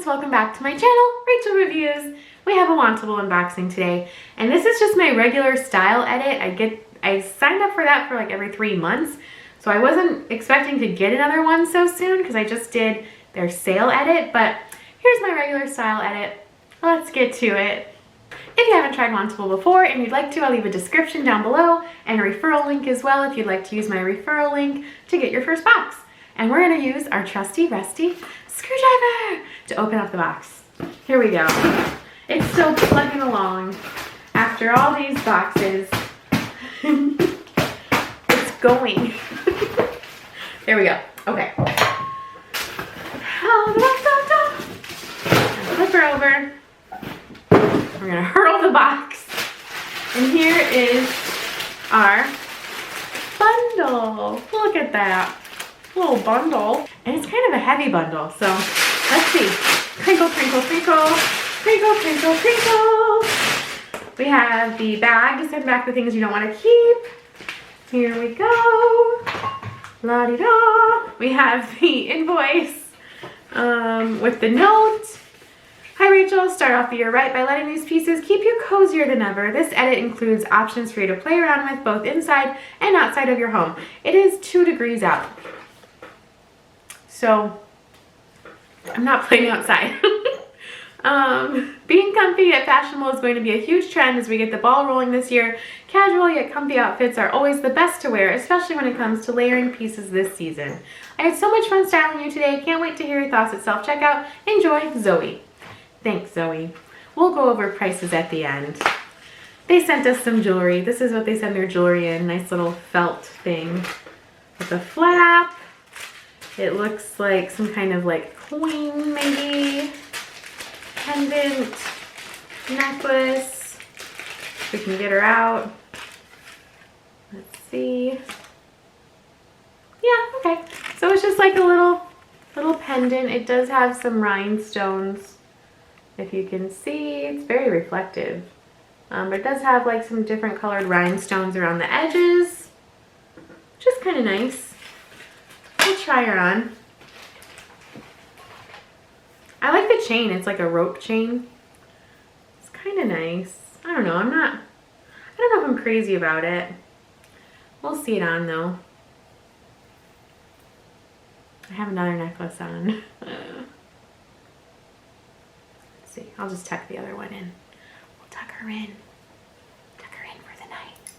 friends, welcome back to my channel, Rachel Reviews. We have a Wantable unboxing today, and this is just my regular style edit. I signed up for that for like every 3 months, so I wasn't expecting to get another one so soon because I just did their sale edit, but here's my regular style edit. Let's get to it. If you haven't tried Wantable before and you'd like to, I'll leave a description down below and a referral link as well if you'd like to use my referral link to get your first box. And we're gonna use our trusty, rusty screwdriver to open up the box. Here we go. It's still plugging along after all these boxes. It's going. There we go. Okay. Flip her over. We're gonna hurl the box. And here is our bundle. Look at that. Little bundle. And it's kind of a heavy bundle, so let's see. Crinkle, crinkle, crinkle. Crinkle, crinkle, crinkle. We have the bag to send back the things you don't want to keep. Here we go. La-di-da. We have the invoice with the note. Hi Rachel, start off the year right by letting these pieces keep you cozier than ever. This edit includes options for you to play around with both inside and outside of your home. It is 2 degrees out, so I'm not playing outside. Being comfy yet fashionable is going to be a huge trend as we get the ball rolling this year. Casual yet comfy outfits are always the best to wear, especially when it comes to layering pieces this season. I had so much fun styling you today. Can't wait to hear your thoughts at self-checkout. Enjoy, Zoe. Thanks, Zoe. We'll go over prices at the end. They sent us some jewelry. This is what they send their jewelry in. Nice little felt thing with a flap. It looks like some kind of like coin, maybe. Pendant, necklace. We can get her out. Let's see. Yeah, okay. So it's just like a little pendant. It does have some rhinestones. If you can see, it's very reflective. But it does have like some different colored rhinestones around the edges, which is kind of nice. We'll try her on. I like the chain. It's like a rope chain. It's kind of nice. I don't know. I don't know if I'm crazy about it. We'll see it on though. I have another necklace on. See, I'll just tuck the other one in. We'll tuck her in. Tuck her in for the night.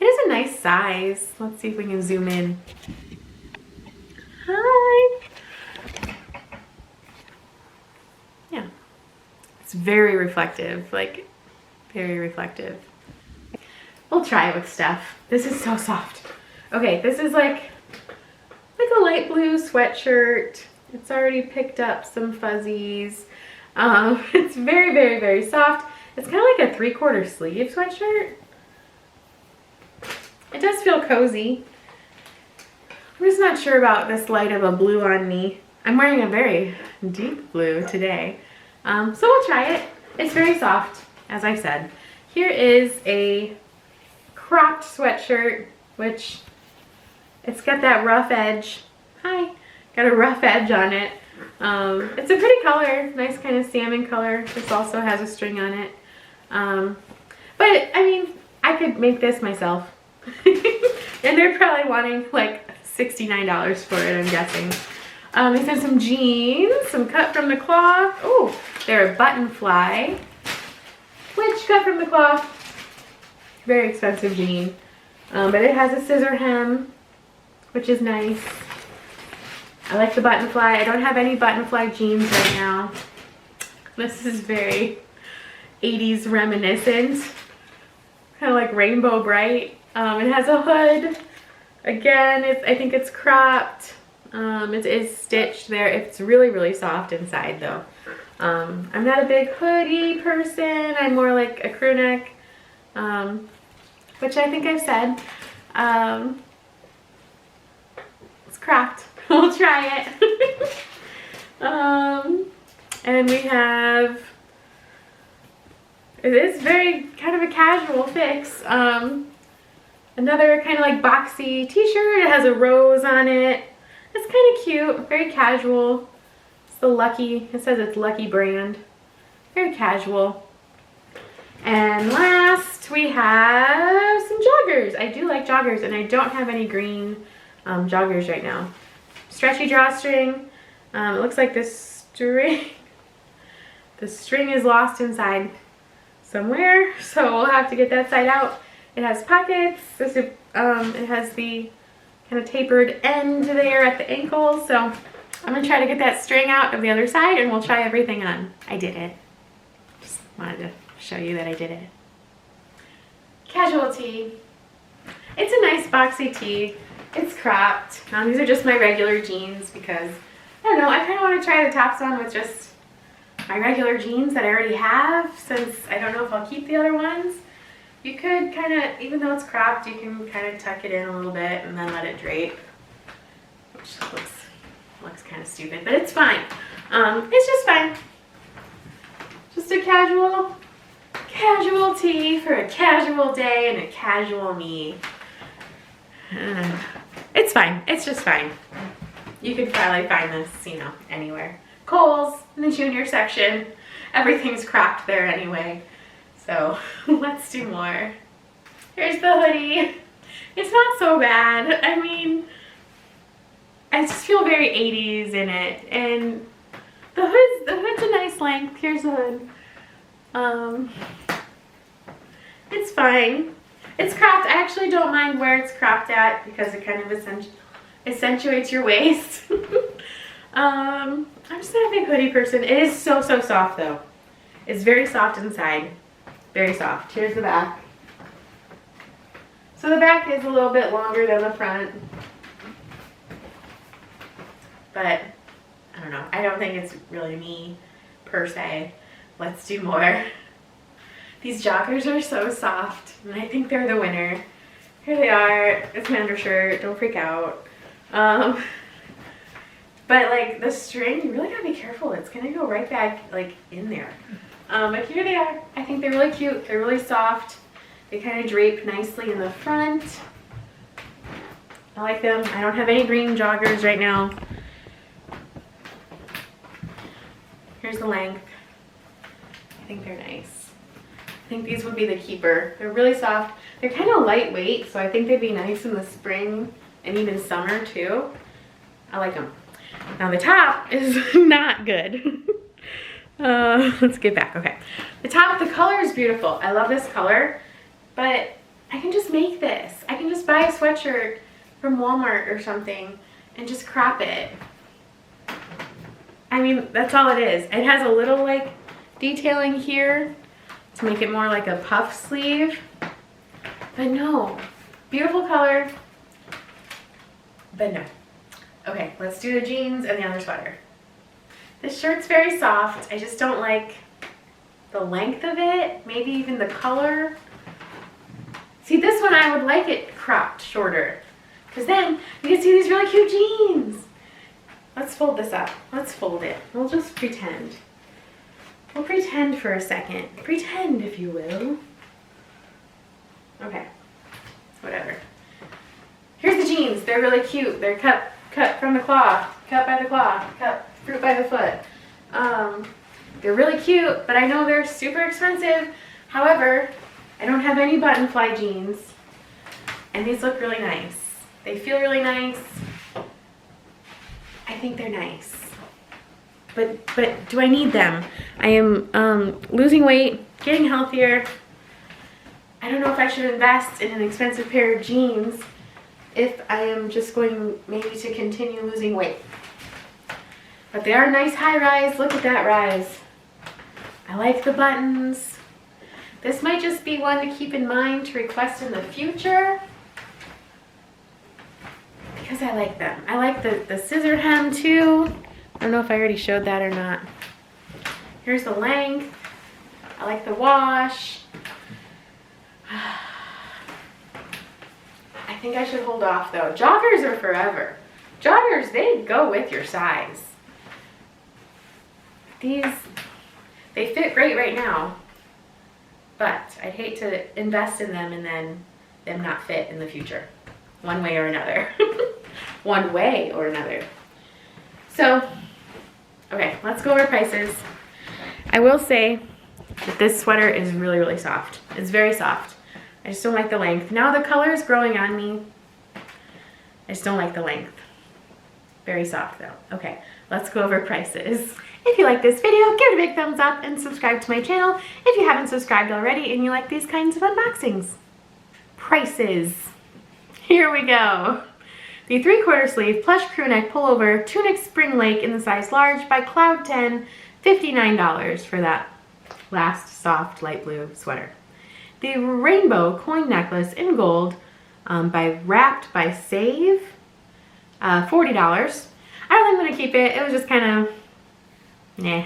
It is a nice size. Let's see if we can zoom in. Hi. Yeah. It's very reflective, like very reflective. We'll try it with stuff. This is so soft. Okay, this is like a light blue sweatshirt. It's already picked up some fuzzies. It's very, very, very soft. It's kind of like a 3/4 sleeve sweatshirt. It does feel cozy. I'm just not sure about this light of a blue on me. I'm wearing a very deep blue today. So we'll try it. It's very soft, as I said. Here is a cropped sweatshirt, which it's got that rough edge. Hi. Got a rough edge on it. It's a pretty color, nice kind of salmon color. This also has a string on it. But I mean, I could make this myself. And they're probably wanting like $69 for it, I'm guessing. They sent some jeans, some cut from the cloth. Oh, they're a button fly, which cut from the cloth. Very expensive jean. But it has a scissor hem, which is nice. I like the button fly. I don't have any button fly jeans right now. This is very 80s reminiscent. Kind of like rainbow bright. It has a hood. Again, I think it's cropped. It is stitched there. It's really, really soft inside though. I'm not a big hoodie person. I'm more like a crew neck, which I think I've said. It's cropped. We'll try it. And we have, it is very kind of a casual fix. Another kind of like boxy t-shirt. It has a rose on it. It's kind of cute, very casual. the Lucky, it says it's Lucky brand. Very casual. And last we have some joggers. I do like joggers, and I don't have any green joggers right now. Stretchy drawstring. It looks like this string, the string is lost inside somewhere, so we'll have to get that side out. It has pockets. It has the kind of tapered end there at the ankle, so I'm gonna try to get that string out of the other side, and we'll try everything on. I did it. Just wanted to show you that I did it. Casual tee. It's a nice boxy tee. It's cropped. These are just my regular jeans because, I don't know, I kind of want to try the tops on with just my regular jeans that I already have, since I don't know if I'll keep the other ones. You could kind of, even though it's cropped, you can kind of tuck it in a little bit and then let it drape, which looks kind of stupid, but it's fine. It's just fine. Just a casual tee for a casual day and a casual me. It's fine. It's just fine. You could probably find this, you know, anywhere. Kohl's in the junior section. Everything's cropped there anyway. So let's do more. Here's the hoodie. It's not so bad. I mean, I just feel very 80s in it. And the hood's a nice length. Here's the hood. It's fine. It's cropped. I actually don't mind where it's cropped at because it kind of accentuates your waist. I'm just not a big hoodie person. It is so soft though. It's very soft inside. Very soft. Here's the back. So the back is a little bit longer than the front. But I don't know. I don't think it's really me per se. Let's do more. These joggers are so soft, and I think they're the winner. Here they are. It's my undershirt. Don't freak out. But like the string, you really gotta be careful. It's gonna go right back like in there. But here they are. I think they're really cute. They're really soft. They kind of drape nicely in the front. I like them. I don't have any green joggers right now. Here's the length. I think they're nice. I think these would be the keeper. They're really soft. They're kind of lightweight, so I think they'd be nice in the spring and even summer too. I like them. Now the top is not good. Let's get back. Okay. The top, the color is beautiful. I love this color, but I can just make this. I can just buy a sweatshirt from Walmart or something and just crop it. I mean, that's all it is. It has a little like detailing here to make it more like a puff sleeve, but no, beautiful color, but no. Okay, let's do the jeans and the other sweater. This shirt's very soft. I just don't like the length of it, maybe even the color. See, this one I would like it cropped shorter, because then you can see these really cute jeans. Let's fold this up. Let's fold it. We'll just pretend. We'll pretend for a second. Pretend, if you will. Okay, whatever. Here's the jeans. They're really cute. They're cut from the cloth, cut by the cloth, cut fruit by the foot. They're really cute, but I know they're super expensive. However, I don't have any button fly jeans, and these look really nice. They feel really nice. I think they're nice. But do I need them? I am losing weight, getting healthier. I don't know if I should invest in an expensive pair of jeans if I am just going maybe to continue losing weight. But they are nice high rise. Look at that rise. I like the buttons. This might just be one to keep in mind to request in the future, because I like them. I like the scissor hem too. I don't know if I already showed that or not. Here's the length. I like the wash. I think I should hold off though. Joggers are forever. Joggers, they go with your size. These, they fit great right now, but I'd hate to invest in them and then them not fit in the future, one way or another. One way or another. So Okay, let's go over prices. I will say that this sweater is really, really soft. It's very soft. I just don't like the length. Now the color is growing on me. I just don't like the length. Very soft though. Okay, let's go over prices. If you like this video, give it a big thumbs up and subscribe to my channel if you haven't subscribed already and you like these kinds of unboxings. Prices. Here we go. The 3/4 sleeve plush crew neck pullover tunic spring lake in the size large by Cloud 10, $59 for that last soft light blue sweater. The rainbow coin necklace in gold by Wrapped by Save, $40. I don't think I'm gonna keep it. It was just kind of, nah.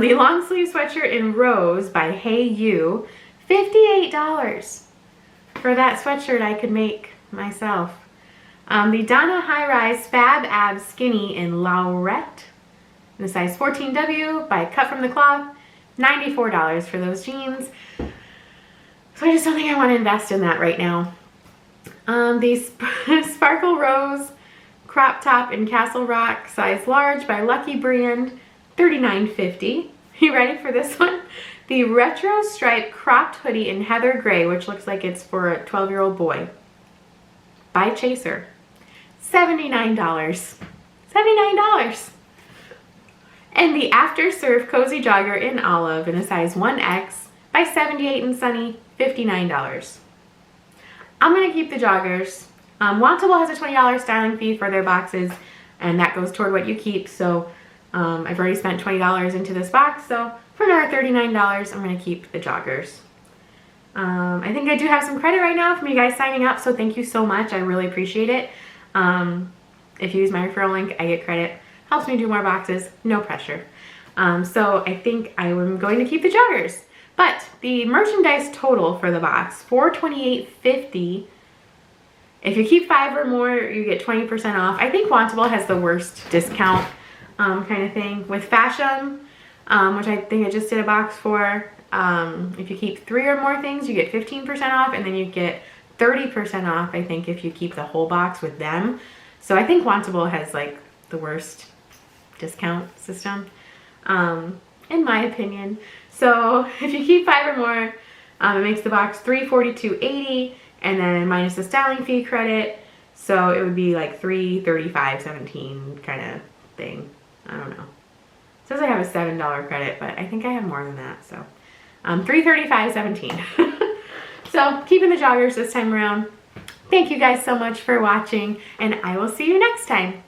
The long sleeve sweatshirt in rose by Hey You, $58 for that sweatshirt I could make myself. The Donna High Rise Fab Abs Skinny in Laurette in the size 14W by Cut From The Cloth, $94 for those jeans. So I just don't think I want to invest in that right now. The Sparkle Rose crop top in Castle Rock size large by Lucky Brand, $39.50. You ready for this one? The retro stripe cropped hoodie in Heather Gray, which looks like it's for a 12-year-old boy, by Chaser, $79. $79. And the After Surf cozy jogger in olive in a size 1X by 78 and Sunny, $59. I'm gonna keep the joggers. Wantable has a $20 styling fee for their boxes, and that goes toward what you keep. So I've already spent $20 into this box, so for another $39, I'm gonna keep the joggers. I think I do have some credit right now from you guys signing up, so thank you so much. I really appreciate it. If you use my referral link, I get credit. Helps me do more boxes, no pressure. So I think I am going to keep the joggers. But the merchandise total for the box, $428.50. If you keep 5 or more, you get 20% off. I think Wantable has the worst discount kind of thing. With Fashion, which I think I just did a box for, if you keep 3 or more things, you get 15% off, and then you get 30% off, I think, if you keep the whole box with them. So I think Wantable has like the worst discount system, in my opinion. So if you keep 5 or more, it makes the box $342.80, and then minus the styling fee credit, so it would be like $335.17 kind of thing. I don't know. It says I have a $7 credit, but I think I have more than that. So $335.17. So keeping the joggers this time around. Thank you guys so much for watching, and I will see you next time.